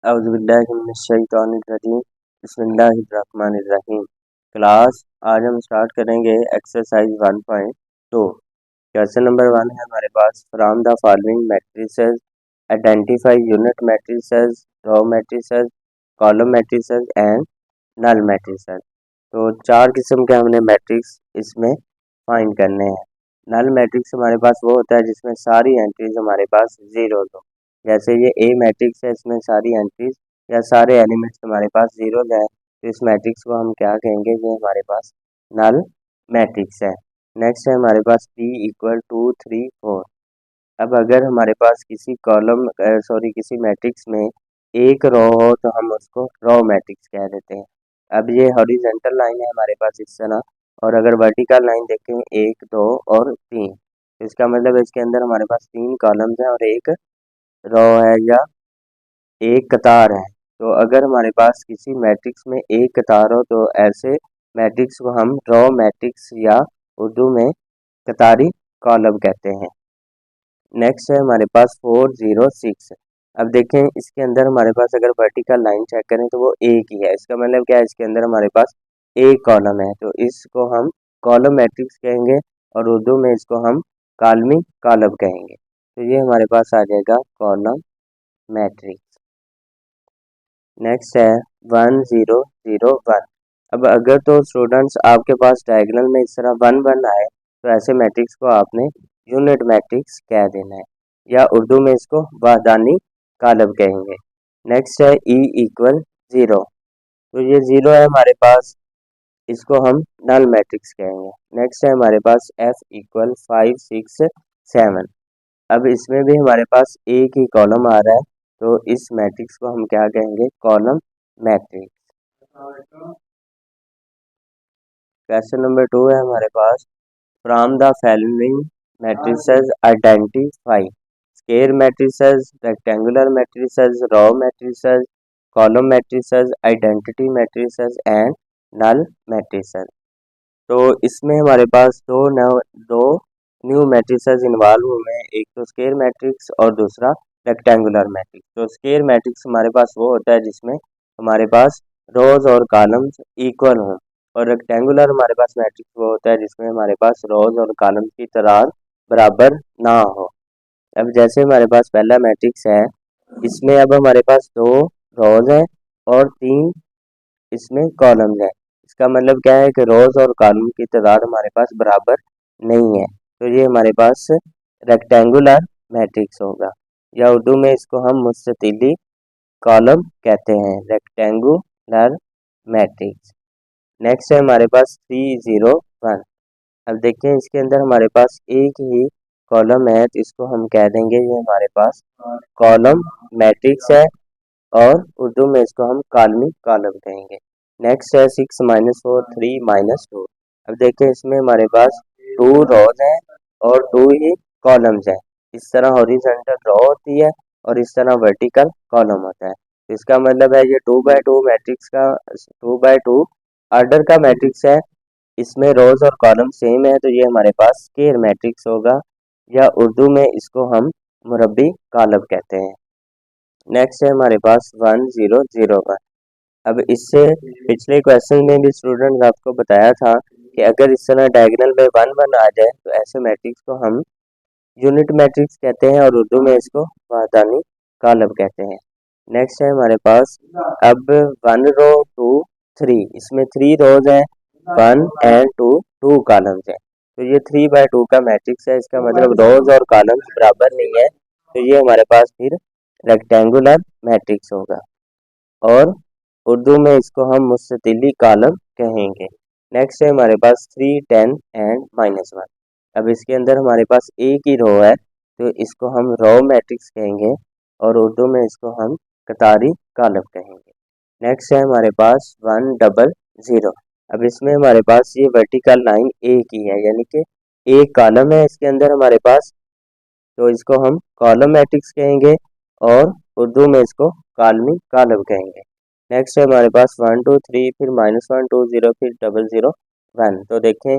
औज़ुबिल्लाहिमिनश्शैतानिर्रजीम बिस्मिल्लाहिर्रहमानिर्रहीम। क्लास आज हम स्टार्ट करेंगे एक्सरसाइज 1.2। क्वेश्चन नंबर 1 है हमारे पास, from the following matrices identify unit matrices, row matrices, column matrices and null matrices. तो चार किस्म के हमने मैट्रिक्स इसमें फाइंड करने हैं। नल मैट्रिक्स हमारे पास वो होता है जिसमें सारी एंट्रीज हमारे पास जीरो हो। जैसे ये ए मैट्रिक्स है, इसमें सारी एंट्रीज या सारे एलिमेंट्स हमारे पास जीरो है, तो इस मैट्रिक्स को हम क्या कहेंगे, ये हमारे पास नल मैट्रिक्स है। नेक्स्ट है हमारे पास P इक्वल 2 3 4। अब अगर हमारे पास किसी किसी मैट्रिक्स में एक रो हो तो हम उसको रो मैट्रिक्स कह देते हैं। अब ये हॉरिजॉन्टल लाइन है हमारे पास इस तरह, और अगर वर्टिकल लाइन देखें 1 2 और 3, तो इसका मतलब इसके अंदर हमारे पास 3 कॉलम्स हैं और एक रो है या एक कतार है। तो अगर हमारे पास किसी मैट्रिक्स में एक कतार हो तो ऐसे मैट्रिक्स को हम रो मैट्रिक्स या उर्दू में कतारी कॉलम कहते हैं। नेक्स्ट है हमारे पास 4 0 6। अब देखें इसके अंदर हमारे पास अगर वर्टिकल लाइन चेक करें तो वो एक ही है। इसका मतलब क्या है, इसके अंदर हमारे पास एक कॉलम है, तो इसको हम कॉलम मैट्रिक्स कहेंगे और उर्दू में इसको हम कालमी कॉलम कहेंगे। तो ये हमारे पास आ जाएगा कॉलम मैट्रिक्स। नेक्स्ट है 1 0 0 1। अब अगर तो स्टूडेंट्स आपके पास डायगोनल में इस तरह 1 1 आए तो ऐसे मैट्रिक्स को आपने यूनिट मैट्रिक्स कह देना है या उर्दू में इसको वाहदानी कॉलम कहेंगे। नेक्स्ट है E इक्वल 0। तो ये 0 है हमारे पास, इसको हम नल मैट्रिक्स कहेंगे। नेक्स्ट है हमारे पास F इक्वल 5 6 7। अब इसमें भी हमारे पास एक ही कॉलम आ रहा है, तो इस मैट्रिक्स को हम क्या कहेंगे, कॉलम मैट्रिक्स। क्वेश्चन नंबर 2 है हमारे पास, from the following matrices identify square matrices, rectangular matrices, row matrices, column matrices, identity matrices and null matrices. तो इसमें हमारे पास दो न्यू मैट्रिसेस इन्वॉल्व हुए हैं, एक तो स्क्वायर मैट्रिक्स और दूसरा रेक्टेंगुलर मैट्रिक्स। तो स्क्वायर मैट्रिक्स हमारे पास वो होता है जिसमें हमारे पास रोज और कॉलम्स इक्वल हों, और रेक्टेंगुलर हमारे पास मैट्रिक्स वो होता है जिसमें हमारे पास रोज और कॉलम्स की तादाद बराबर ना हो। अब जैसे हमारे पास पहला मैट्रिक्स है, इसमें अब हमारे पास 2 रोज हैं और 3 इसमें कॉलम्स हैं। इसका मतलब क्या है कि रोज और कॉलम की तादाद हमारे पास बराबर नहीं है, तो ये हमारे पास रेक्टेंगुलर मैट्रिक्स होगा या उर्दू में इसको हम मुस्ततिली कॉलम कहते हैं, रेक्टेंगुलर मैट्रिक्स। नेक्स्ट है हमारे पास 3 0 1। अब देखें इसके अंदर हमारे पास एक ही कॉलम है, तो इसको हम कह देंगे ये हमारे पास कॉलम मैट्रिक्स है और उर्दू में इसको हम कालमी कॉलम कहेंगे। नेक्स्ट है 6 -4 3 -2। अब देखें इसमें हमारे पास 2 रोज हैं और 2 ही कॉलम्स हैं। इस तरह हॉरिजॉन्टल रो होती है और इस तरह वर्टिकल कॉलम होता है। इसका मतलब है ये 2x2 मैट्रिक्स का 2x2 ऑर्डर का मैट्रिक्स है, इसमें रोज और कॉलम सेम है, तो ये हमारे पास स्क्वायर मैट्रिक्स होगा या उर्दू में इसको हम मुरब्बी कॉलम कहते हैं। नेक्स्ट है हमारे पास 1 0 0 1। अब इससे पिछले क्वेश्चन में भी स्टूडेंट आपको बताया था कि अगर इस तरह डायगोनल में 1 1 आ जाए तो ऐसे मैट्रिक्स को हम यूनिट मैट्रिक्स कहते हैं और उर्दू में इसको वाहदानी कॉलम कहते हैं। नेक्स्ट है हमारे पास अब 1 रो 2 3। इसमें 3 रोज हैं 1 एंड 2 कॉलम्स हैं, तो ये 3x2 का मैट्रिक्स है। इसका मतलब रोज और कॉलम्स बराबर नहीं है, तो ये हमारे पास फिर रेक्टेंगुलर मैट्रिक्स होगा और उर्दू में इसको हम मुस्ततिली कॉलम कहेंगे। नेक्स्ट है हमारे पास 3 10 एंड -1। अब इसके अंदर हमारे पास एक ही रो है, तो इसको हम रो मैट्रिक्स कहेंगे और उर्दू में इसको हम कतारी कॉलम कहेंगे। नेक्स्ट है हमारे पास 1 0 0। अब इसमें हमारे पास ये वर्टिकल लाइन एक ही है, यानी कि एक कॉलम है इसके अंदर हमारे पास, तो इसको हम कॉलम मैट्रिक्स कहेंगे और उर्दू में इसको कालमी कॉलम कहेंगे। नेक्स्ट है हमारे पास 1 2 3 फिर -1 2 0 फिर 0 0 1। तो देखें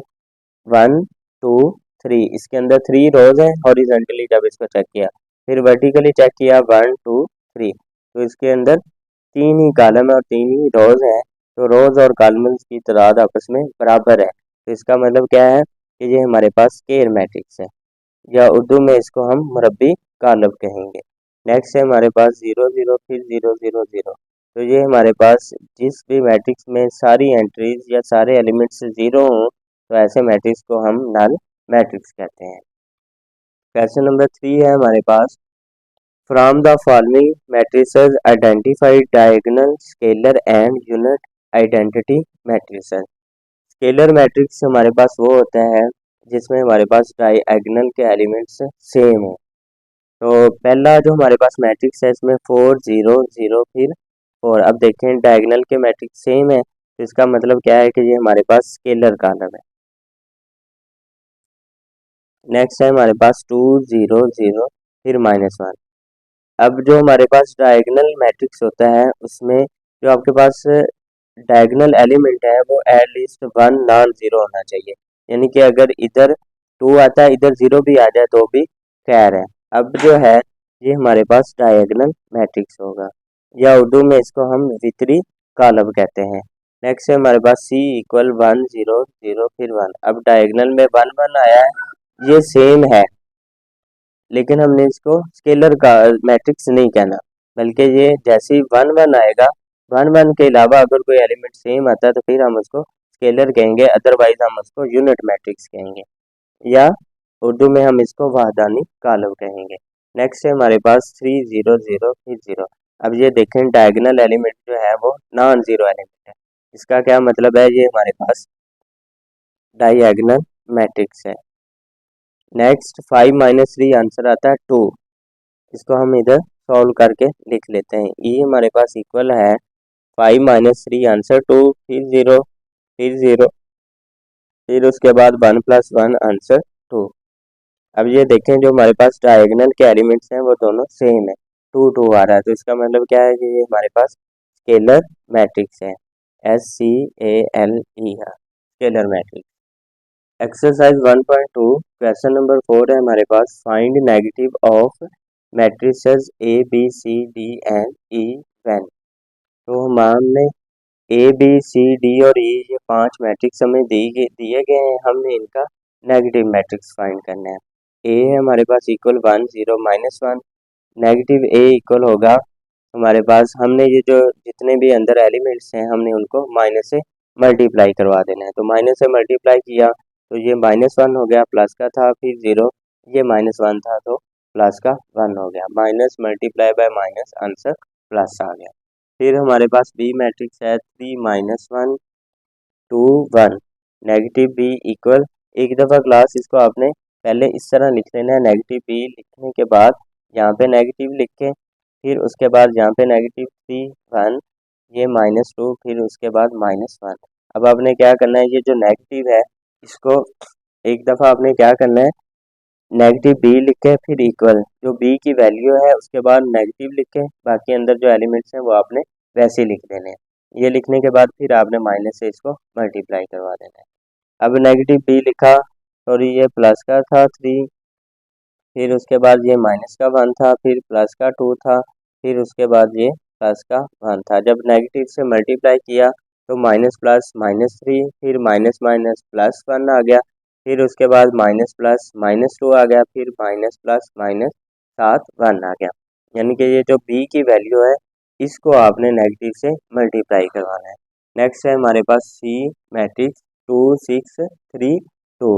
1 2 3, इसके अंदर 3 रोज हैं हॉरिजॉन्टली जब इसको चेक किया, फिर वर्टिकली चेक किया 1 2 3, तो इसके अंदर तीन ही कॉलम है और तीन ही रोज हैं, तो रोज और कॉलम्स की तादाद आपस में बराबर है, तो इसका मतलब क्या है कि ये हमारे पास स्क्वायर मैट्रिक्स है, या उर्दू में इसको हम मुरब्बी कॉलम कहेंगे। नेक्स्ट है हमारे पास 0 0 फिर 0 0 0। तो ये हमारे पास जिस भी मैट्रिक्स में सारी एंट्रीज या सारे एलिमेंट्स जीरो हों, तो ऐसे मैट्रिक्स को हम नल मैट्रिक्स कहते हैं। क्वेश्चन नंबर 3 है हमारे पास, from the following matrices identify diagonal scalar and unit identity matrices. Scalar matrix हमारे पास वो होता है जिसमें हमारे पास डायगोनल के एलिमेंट्स सेम हो। तो पहला जो हमारे पास मैट्रिक्स है इसमें 4 0 0 फिर 4। अब देखें डायगोनल के मैट्रिक्स सेम है, तो इसका मतलब क्या है कि ये हमारे पास स्केलर कॉलम है। नेक्स्ट है हमारे पास 2 0 0 फिर -1। अब जो हमारे पास डायगोनल मैट्रिक्स होता है उसमें जो आपके पास डायगोनल एलिमेंट है वो एटलीस्ट वन नॉन जीरो होना चाहिए, यानी कि अगर इधर 2 आता है इधर 0 भी आ जाए तो भी खैर है। अब जो है ये हमारे पास डायगोनल मैट्रिक्स होगा, या उर्दू में इसको हम वितरी कॉलम कहते हैं। नेक्स्ट है हमारे पास C इक्वल 1 0 0 फिर 1। अब डायगोनल में 1 1 आया है, ये सेम है, लेकिन हमने इसको स्केलर का मैट्रिक्स नहीं कहना, बल्कि ये जैसे ही 1 1 आएगा, 1 1 के अलावा अगर कोई एलिमेंट सेम आता है तो फिर हम उसको स्केलर कहेंगे, अदरवाइज हम उसको यूनिट मैट्रिक्स कहेंगे, या उर्दू में हम इसको वाहदानी कॉलम कहेंगे। नेक्स्ट है हमारे पास 3 0 0 फिर 0। अब ये देखें डायगोनल एलिमेंट जो है वो नॉन जीरो एलिमेंट है, इसका क्या मतलब है, ये हमारे पास डायगोनल मैट्रिक्स है। नेक्स्ट 5 -3 आंसर आता है 2, इसको हम इधर सॉल्व करके लिख लेते हैं। ये हमारे पास इक्वल है 5 -3 आंसर 2 फिर 0 फिर 0 फिर उसके बाद 1 + 1 आंसर 2। अब ये देखें जो हमारे पास डायगोनल के एलिमेंट्स हैं वो दोनों सेम है, 2 2 आ रहा है, तो इसका मतलब क्या है कि ये हमारे पास स्केलर मैट्रिक्स है, SCALE है, scalar matrix. Exercise 1.2 question number 4 है हमारे पास, find negative of matrices A B C D and E when. तो हमने A B C D और E ये 5 मैट्रिक्स हमें दिए गए हैं, हमने इनका नेगेटिव मैट्रिक्स फाइंड करना है। A है हमारे पास इक्वल 1 0 -1, नेगेटिव A इक्वल होगा हमारे पास, हमने ये जो जितने भी अंदर एलिमेंट्स हैं हमने उनको माइनस से मल्टीप्लाई करवा देना है, तो माइनस से मल्टीप्लाई किया तो ये -1 हो गया, प्लस का था, फिर 0, ये -1 था तो प्लस का 1 हो गया, minus multiply by minus answer plus आ गया। फिर हमारे पास बी मैट्रिक्स है 3 -1 2 1, नेगेटिव बी इक्वल, एक दफ़ा क्लास इसको आपने पहले इस तरह लिख लेना है, नेगेटिव बी लिखने के बाद यहाँ पे नेगेटिव लिख के फिर उसके बाद यहाँ पे नेगेटिव 3 1, ये -2 फिर उसके बाद -1। अब आपने क्या करना है, ये जो नेगेटिव है इसको एक दफ़ा आपने क्या करना है, नेगेटिव बी लिख के फिर इक्वल जो बी की वैल्यू है उसके बाद नेगेटिव लिख के बाकी अंदर जो एलिमेंट्स हैं वो आपने वैसे ही लिख देने हैं। ये लिखने के बाद फिर आपने माइनस से इसको मल्टीप्लाई करवा देना है। अब नेगेटिव बी लिखा, सॉरी ये प्लस का था 3, फिर उसके बाद ये माइनस का 1 था, फिर प्लस का 2 था, फिर उसके बाद ये प्लस का 1 था। जब नेगेटिव से मल्टीप्लाई किया तो माइनस प्लस -3, फिर माइनस माइनस प्लस 1 आ गया, फिर उसके बाद माइनस प्लस -2 आ गया, फिर माइनस प्लस माइनस 1 आ गया। यानी कि ये जो बी की वैल्यू है इसको आपने नेगेटिव से मल्टीप्लाई करवाना है। नेक्स्ट है हमारे पास सी मैट्रिक्स 2 6 3 2।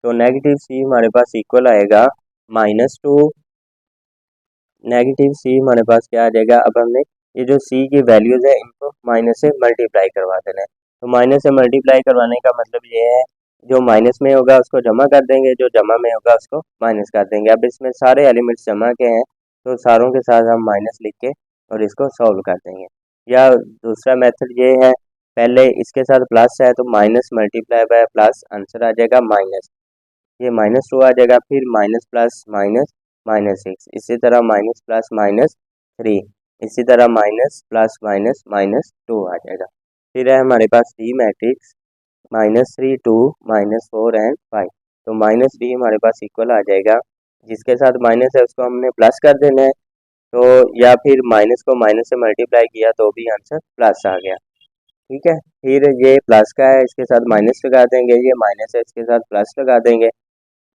तो नेगेटिव सी हमारे पास इक्वल आएगा -2, नेगेटिव सी हमारे पास क्या आ जाएगा, अब हमने ये जो सी की वैल्यूज़ है इनको माइनस से मल्टीप्लाई करवा देना है। तो माइनस से मल्टीप्लाई करवाने का मतलब ये है जो माइनस में होगा उसको जमा कर देंगे, जो जमा में होगा उसको माइनस कर देंगे। अब इसमें सारे एलिमेंट्स जमा के हैं तो सारों के साथ हम माइनस लिख के और इसको सॉल्व कर देंगे। या दूसरा मेथड ये है, पहले इसके साथ प्लस है तो minus multiply by plus answer आ जाएगा माइनस, ये -2 आ जाएगा, फिर माइनस प्लस माइनस -6, इसी तरह माइनस प्लस -3, इसी तरह माइनस प्लस माइनस -2 आ जाएगा। फिर है हमारे पास डी मैट्रिक्स -3 2 -4 एंड 5। तो माइनस डी हमारे पास इक्वल आ जाएगा, जिसके साथ माइनस है उसको हमने प्लस कर देना है, तो या फिर माइनस को माइनस से मल्टीप्लाई किया तो भी आंसर प्लस आ गया। ठीक है, फिर ये प्लस का है, इसके साथ माइनस लगा देंगे, ये माइनस है, इसके साथ प्लस लगा देंगे,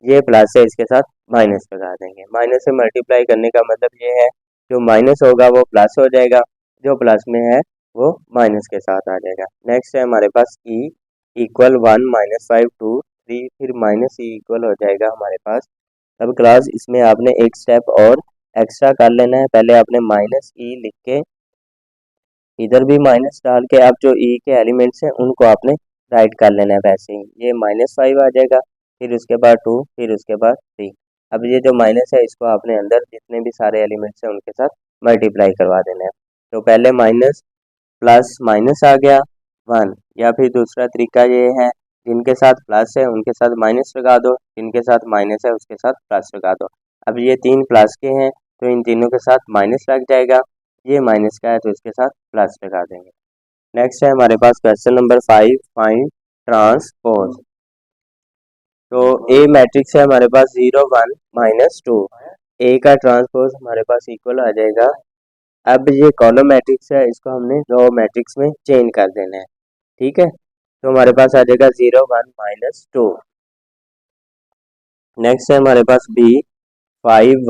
ये प्लस है, इसके साथ माइनस लगा देंगे। माइनस से मल्टीप्लाई करने का मतलब ये है जो माइनस होगा वो प्लस हो जाएगा, जो प्लस में है वो माइनस के साथ आ जाएगा। नेक्स्ट है हमारे पास ई इक्वल 1 - 5 2 3, फिर माइनस ई इक्वल हो जाएगा हमारे पास। अब क्लास इसमें आपने एक स्टेप और एक्स्ट्रा कर लेना है। पहले आपने माइनस ई लिख के इधर भी माइनस डाल के आप जो ई के एलिमेंट्स हैं उनको आपने राइट कर लेना है वैसे ही। ये -5 आ जाएगा, फिर उसके बाद 2, फिर उसके बाद 3। अब ये जो माइनस है इसको आपने अंदर जितने भी सारे एलिमेंट्स हैं उनके साथ मल्टीप्लाई करवा देना है। तो पहले माइनस प्लस माइनस आ गया 1, या फिर दूसरा तरीका ये है जिनके साथ प्लस है उनके साथ माइनस लगा दो, जिनके साथ माइनस है उसके साथ प्लस लगा दो। अब ये 3 प्लस के हैं तो इन तीनों के साथ माइनस लग जाएगा, ये माइनस का है तो इसके साथ प्लस लगा देंगे। नेक्स्ट है हमारे पास क्वेश्चन नंबर 5, फाइंड ट्रांसपोज। तो ए मैट्रिक्स है हमारे पास 0 1 - 2, ए का ट्रांसपोज हमारे पास इक्वल आ जाएगा। अब ये कॉलम मैट्रिक्स है, इसको हमने रो मैट्रिक्स में चेंज कर देना है। ठीक है, तो हमारे पास आ जाएगा 0 1 - 2। नेक्स्ट है हमारे पास बी 5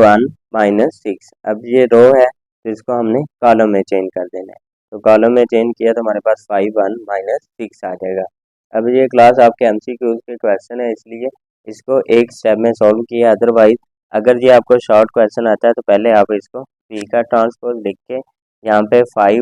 1 - 6। अब ये रो है तो इसको हमने कॉलम में चेंज कर देना है। तो कॉलम में चेंज किया तो हमारे पास 5 1 - 6 आ जाएगा। अब ये क्लास आपके एमसीक्यूज के क्वेश्चन है इसलिए इसको एक स्टेप में सॉल्व किया। अदरवाइज अगर ये आपको शॉर्ट क्वेश्चन आता है तो पहले आप इसको बी का ट्रांसपोज लिख के यहाँ पे 5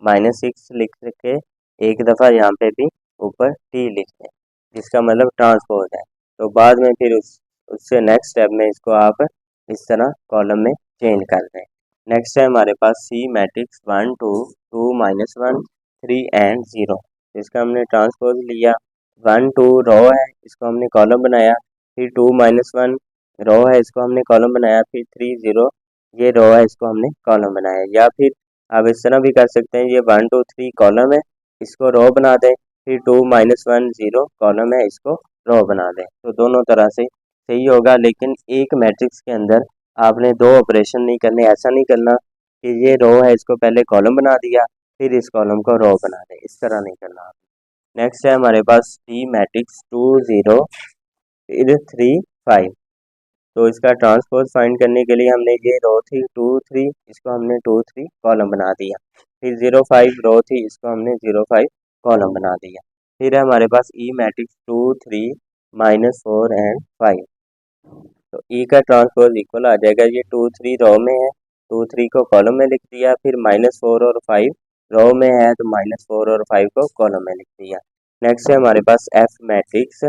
1 - 6 लिख के एक दफ़ा यहाँ पे भी ऊपर टी लिख दें, जिसका मतलब ट्रांसपोज है। तो बाद में फिर उससे नेक्स्ट स्टेप में इसको आप इस तरह कॉलम में चेंज कर दें। नेक्स्ट है हमारे पास सी मैट्रिक्स 1 2 2 - 1 3 एंड 0। इसका हमने ट्रांसपोज लिया। 1 2 रो है, इसको हमने कॉलम बनाया, फिर 2 - 1 रो है, इसको हमने कॉलम बनाया, फिर 3 0 ये रो है, इसको हमने कॉलम बनाया। या फिर आप इस तरह भी कर सकते हैं, ये 1 2 3 कॉलम है, इसको रो बना दें, फिर 2 - 1 0 कॉलम है, इसको रो बना दें। तो दोनों तरह से सही होगा, लेकिन एक मैट्रिक्स के अंदर आपने दो ऑपरेशन नहीं करने। ऐसा नहीं करना कि ये रो है इसको पहले कॉलम बना दिया फिर इस कॉलम को रो बना दें, इस तरह नहीं करना। नेक्स्ट है हमारे पास टी मैट्रिक्स 2 0 फिर 3 5। तो इसका ट्रांसपोज फाइंड करने के लिए हमने ये रो थी 2 3, इसको हमने 2 3 कॉलम बना दिया। फिर 0 5 रो थी, इसको हमने 0 5 कॉलम बना दिया। फिर है हमारे पास ई मैट्रिक्स 2 3 -4 एंड 5। तो ई का ट्रांसपोज इक्वल आ जाएगा, ये 2 3 रो में है, 2 3 को कॉलम में लिख दिया, फिर -4 और 5 रो में है तो -4 और 5 को कॉलम में लिख दिया। नेक्स्ट है हमारे पास एफ मैट्रिक्स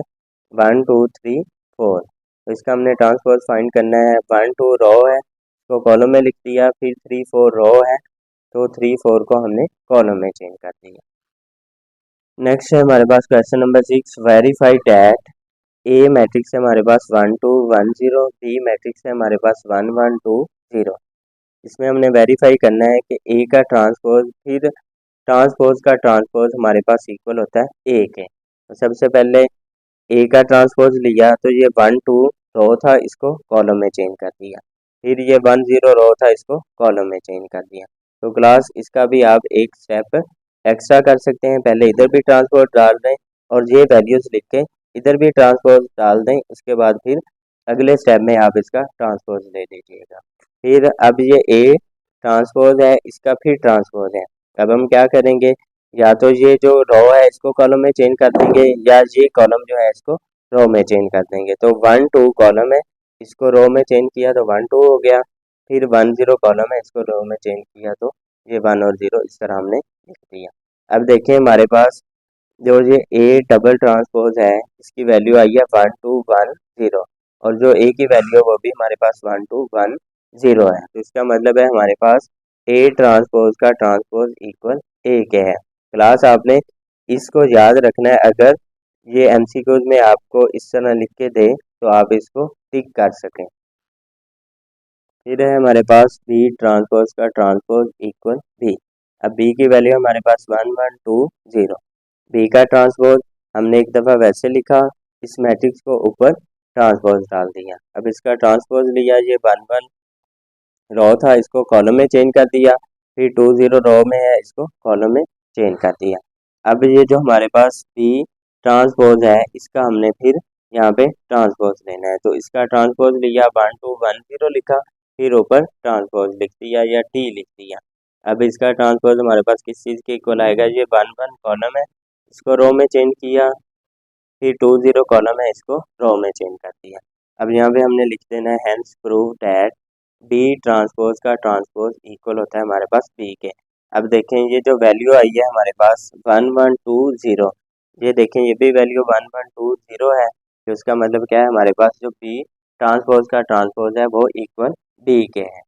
1 2 3 4। तो इसका हमने ट्रांसपोज फाइंड करना है। 1 2 रो है, तो कॉलम में लिख दिया, फिर 3 4 रो है, तो 3 4 को हमने कॉलम में चेंज कर दिया। नेक्स्ट है हमारे पास question number 6, verify that A matrix है हमारे पास 1 2 1 0, बी मैट्रिक्स है हमारे पास 1 1 2 0। इसमें हमने वेरीफाई करना है कि ए का ट्रांसपोज फिर ट्रांसपोज का ट्रांसपोज हमारे पास इक्वल होता है ए के। तो सबसे पहले ए का ट्रांसपोज लिया तो ये 1 2 रो था, इसको कॉलम में चेंज कर दिया, फिर ये 1 0 रो था, इसको कॉलम में चेंज कर दिया। तो क्लास इसका भी आप एक स्टेप एक्स्ट्रा कर सकते हैं, पहले इधर भी ट्रांसपोज डाल दें और ये वैल्यूज लिख के इधर भी ट्रांसपोज डाल दें, उसके बाद फिर अगले स्टेप में आप इसका ट्रांसपोज ले लीजिएगा। फिर अब ये ए ट्रांसपोज है, इसका फिर ट्रांसपोज है। अब हम क्या करेंगे, या तो ये जो रो है इसको कॉलम में चेंज कर देंगे, या ये कॉलम जो है इसको रो में चेंज कर देंगे। तो 1 2 कॉलम है, इसको रो में चेंज किया तो 1 2 हो गया, फिर 1 0 कॉलम है, इसको रो में चेंज किया तो ये 1 और 0 इस तरह हमने लिख दिया। अब देखिए हमारे पास जो ये ए डबल ट्रांसपोज है इसकी वैल्यू आई है 1 2 1 0, और जो ए की वैल्यू है वो भी हमारे पास 1 2 1 0 है। तो इसका मतलब है हमारे पास ए ट्रांसपोज का ट्रांसपोज इक्वल ए के है। क्लास आपने इसको याद रखना है, अगर ये एमसीक्यूज में आपको इस तरह लिख के दे तो आप इसको टिक कर सकें। फिर है हमारे पास बी ट्रांसपोज का ट्रांसपोज इक्वल बी। अब बी की वैल्यू हमारे पास 1 1 2 0। बी का ट्रांसपोज हमने एक दफ़ा वैसे लिखा, इस मैट्रिक्स को ऊपर ट्रांसपोज डाल दिया। अब इसका ट्रांसपोज लिया, ये 1 1 रो था इसको कॉलम में चेंज कर दिया, फिर 2 0 रो में है इसको कॉलम में चेंज कर दिया। अब ये जो हमारे पास बी ट्रांसपोज है इसका हमने फिर यहाँ पे ट्रांसपोज लेना है, तो इसका ट्रांसपोज लिया 1 2 1 0 लिखा, फिर ऊपर ट्रांसपोज लिख दिया या टी लिख दिया। अब इसका ट्रांसपोज हमारे पास किस चीज़ के इक्वल आएगा, ये 1 1 कॉलम है इसको रो में चेंज किया, फिर 2 0 कॉलम है इसको रो में चेंज कर दिया। अब यहाँ पे हमने लिख देना है hence prove that B transpose का ट्रांसपोज इक्वल होता है हमारे पास बी के। अब देखें ये जो वैल्यू आई है हमारे पास 1 1 2 0, ये देखें ये भी वैल्यू 1 1 2 0 है, तो इसका मतलब क्या है हमारे पास जो बी ट्रांसपोज का ट्रांसपोज है वो इक्वल बी के है।